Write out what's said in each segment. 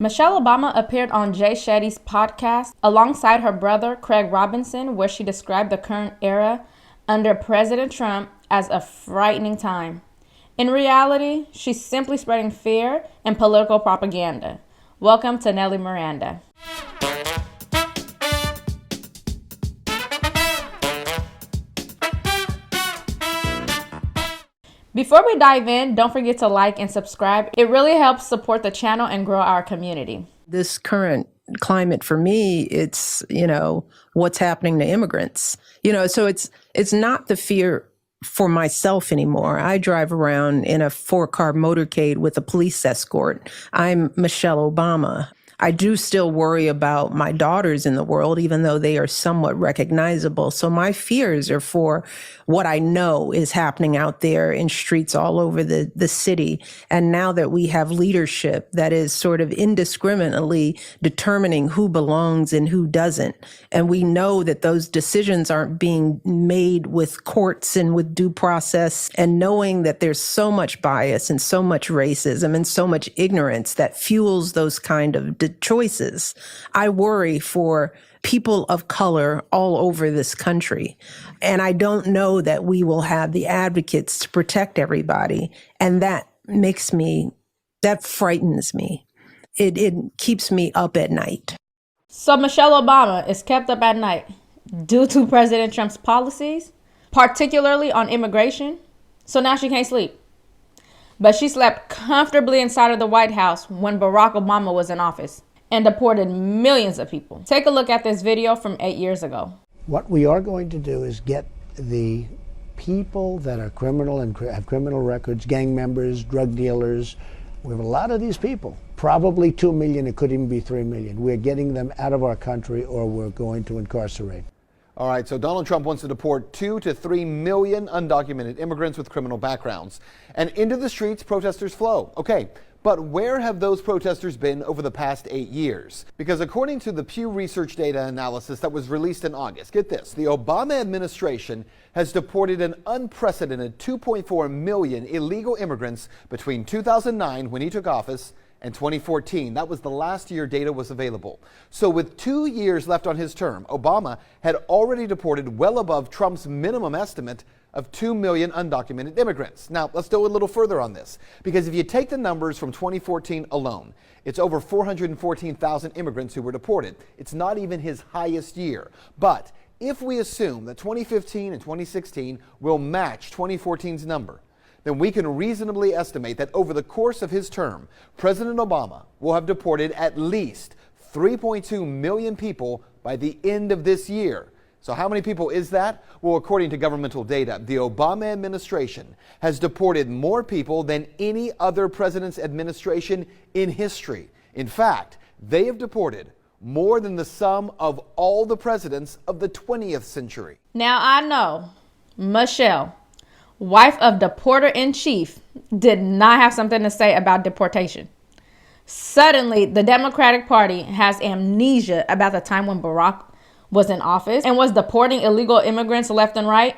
Michelle Obama appeared on Jay Shetty's podcast alongside her brother, Craig Robinson, where she described the current era under President Trump as a frightening time. In reality, she's simply spreading fear and political propaganda. Welcome to Nelly Miranda. Before we dive in, don't forget to like and subscribe. It really helps support the channel and grow our community. This current climate for me, it's, what's happening to immigrants. So it's not the fear for myself anymore. I drive around in a 4-car motorcade with a police escort. I'm Michelle Obama. I do still worry about my daughters in the world, even though they are somewhat recognizable. So my fears are for what I know is happening out there in streets all over the city. And now that we have leadership that is sort of indiscriminately determining who belongs and who doesn't, and we know that those decisions aren't being made with courts and with due process, and knowing that there's so much bias and so much racism and so much ignorance that fuels those kind of choices, I worry for people of color all over this country. And I don't know that we will have the advocates to protect everybody. And that frightens me. It keeps me up at night. So Michelle Obama is kept up at night due to President Trump's policies, particularly on immigration. So now she can't sleep. But she slept comfortably inside of the White House when Barack Obama was in office and deported millions of people. Take a look at this video from 8 years ago. What we are going to do is get the people that are criminal and have criminal records, gang members, drug dealers. We have a lot of these people, probably 2 million, it could even be 3 million. We're getting them out of our country or we're going to incarcerate. All right, so Donald Trump wants to deport 2 to 3 million undocumented immigrants with criminal backgrounds. And into the streets, protesters flow. Okay, but where have those protesters been over the past 8 years? Because according to the Pew Research data analysis that was released in August, get this, the Obama administration has deported an unprecedented 2.4 million illegal immigrants between 2009, when he took office, and 2014. That was the last year data was available. So with 2 years left on his term, Obama had already deported well above Trump's minimum estimate of 2 million undocumented immigrants. Now, let's go a little further on this, because if you take the numbers from 2014 alone, it's over 414,000 immigrants who were deported. It's not even his highest year. But if we assume that 2015 and 2016 will match 2014's number, then we can reasonably estimate that over the course of his term, President Obama will have deported at least 3.2 million people by the end of this year. So how many people is that? Well, according to governmental data, the Obama administration has deported more people than any other president's administration in history. In fact, they have deported more than the sum of all the presidents of the 20th century. Now I know Michelle, wife of deporter-in-chief, did not have something to say about deportation. Suddenly, the Democratic Party has amnesia about the time when Barack was in office and was deporting illegal immigrants left and right.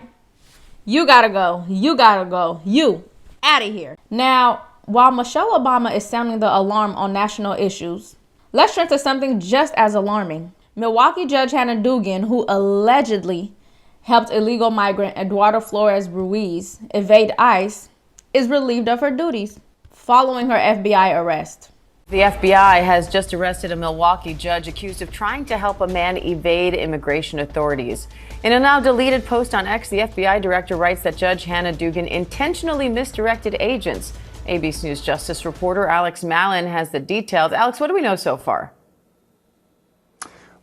You gotta go. You gotta go. You out of here. Now, while Michelle Obama is sounding the alarm on national issues, let's turn to something just as alarming. Milwaukee Judge Hannah Dugan, who allegedly helped illegal migrant Eduardo Flores Ruiz evade ICE, is relieved of her duties following her FBI arrest. The FBI has just arrested a Milwaukee judge accused of trying to help a man evade immigration authorities. In a now deleted post on X, the FBI director writes that Judge Hannah Dugan intentionally misdirected agents. ABC News Justice reporter Alex Mallon has the details. Alex, what do we know so far?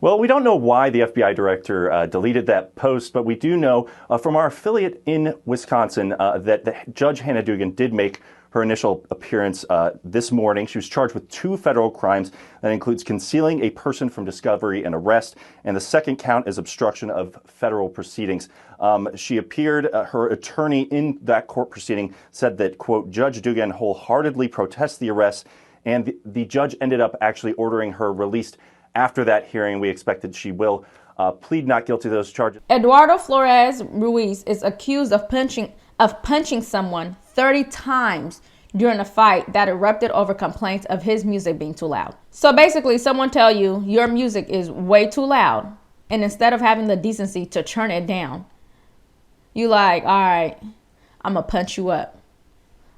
Well, we don't know why the FBI director deleted that post, but we do know from our affiliate in Wisconsin that Judge Hannah Dugan did make her initial appearance this morning. She was charged with 2 federal crimes. That includes concealing a person from discovery and arrest, and the second count is obstruction of federal proceedings. She appeared, her attorney in that court proceeding said that, quote, Judge Dugan wholeheartedly protests the arrest, and the judge ended up actually ordering her released after that hearing. We expect that she will plead not guilty to those charges. Eduardo Flores Ruiz is accused of punching someone 30 times during a fight that erupted over complaints of his music being too loud. So basically, someone tell you your music is way too loud, and instead of having the decency to turn it down, you like, all right, I'm gonna punch you up.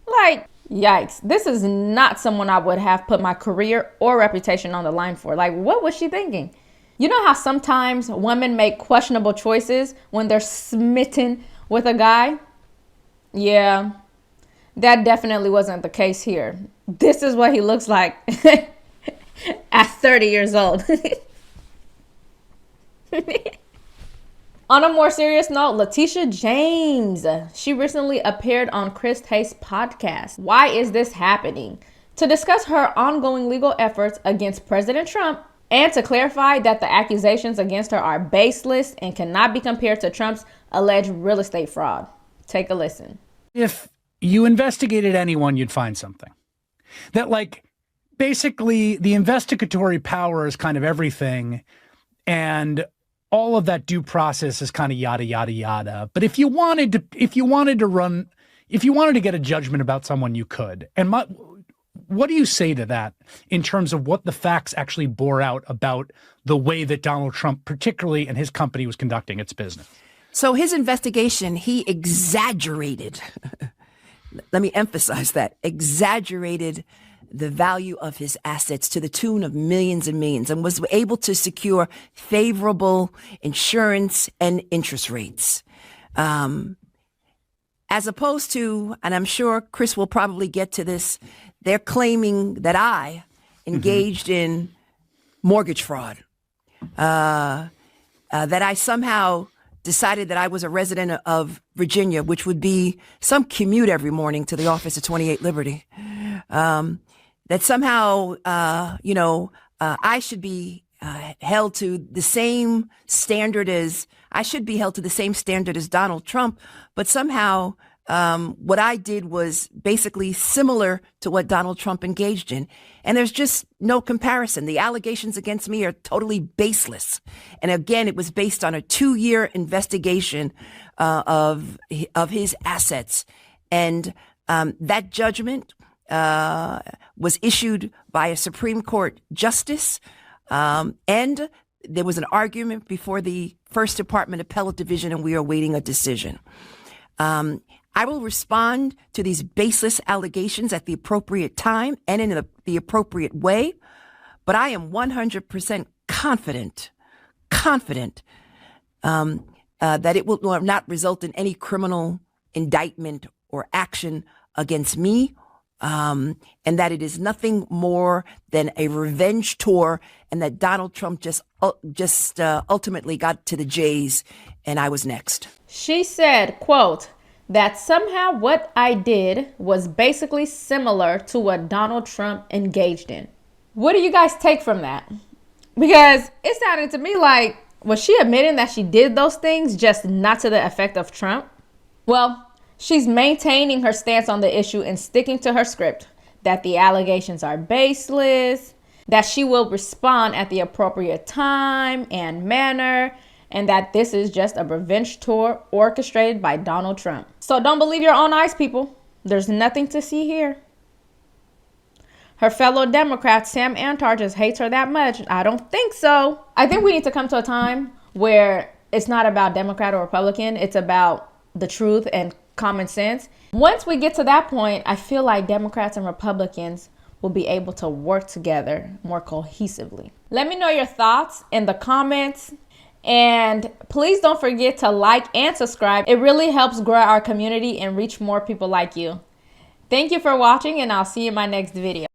Like, yikes. This is not someone I would have put my career or reputation on the line for. Like, what was she thinking? You know how sometimes women make questionable choices when they're smitten with a guy? Yeah, that definitely wasn't the case here. This is what he looks like at 30 years old. On a more serious note, Letitia James. She recently appeared on Chris Hayes' podcast. Why is this happening? To discuss her ongoing legal efforts against President Trump and to clarify that the accusations against her are baseless and cannot be compared to Trump's alleged real estate fraud. Take a listen. If you investigated anyone, you'd find something. That, like, basically the investigatory power is kind of everything, and all of that due process is kind of yada, yada, yada. But if you wanted to get a judgment about someone, you could. And what do you say to that in terms of what the facts actually bore out about the way that Donald Trump, particularly in his company, was conducting its business? So his investigation, he exaggerated. Let me emphasize that. Exaggerated the value of his assets to the tune of millions and millions, and was able to secure favorable insurance and interest rates. As opposed to, and I'm sure Chris will probably get to this, they're claiming that I engaged in mortgage fraud, that I somehow decided that I was a resident of Virginia, which would be some commute every morning to the office at 28 Liberty. That somehow, I should be held to the same standard as Donald Trump, but somehow what I did was basically similar to what Donald Trump engaged in. And there's just no comparison. The allegations against me are totally baseless. And again, it was based on a 2-year investigation of his assets. And that judgment was issued by a Supreme Court justice. And there was an argument before the First Department Appellate Division, and we are awaiting a decision. I will respond to these baseless allegations at the appropriate time and in the appropriate way, but I am 100% confident that it will not result in any criminal indictment or action against me, and that it is nothing more than a revenge tour, and that Donald Trump just ultimately got to the J's, and I was next. She said, quote, that somehow what I did was basically similar to what Donald Trump engaged in. What do you guys take from that? Because it sounded to me like, was she admitting that she did those things, just not to the effect of Trump? Well, she's maintaining her stance on the issue and sticking to her script, that the allegations are baseless, that she will respond at the appropriate time and manner, and that this is just a revenge tour orchestrated by Donald Trump. So don't believe your own eyes, people. There's nothing to see here. Her fellow Democrat, Sam Antar, just hates her that much. I don't think so. I think we need to come to a time where it's not about Democrat or Republican. It's about the truth and common sense. Once we get to that point, I feel like Democrats and Republicans will be able to work together more cohesively. Let me know your thoughts in the comments. And please don't forget to like and subscribe. It really helps grow our community and reach more people like you. Thank you for watching, and I'll see you in my next video.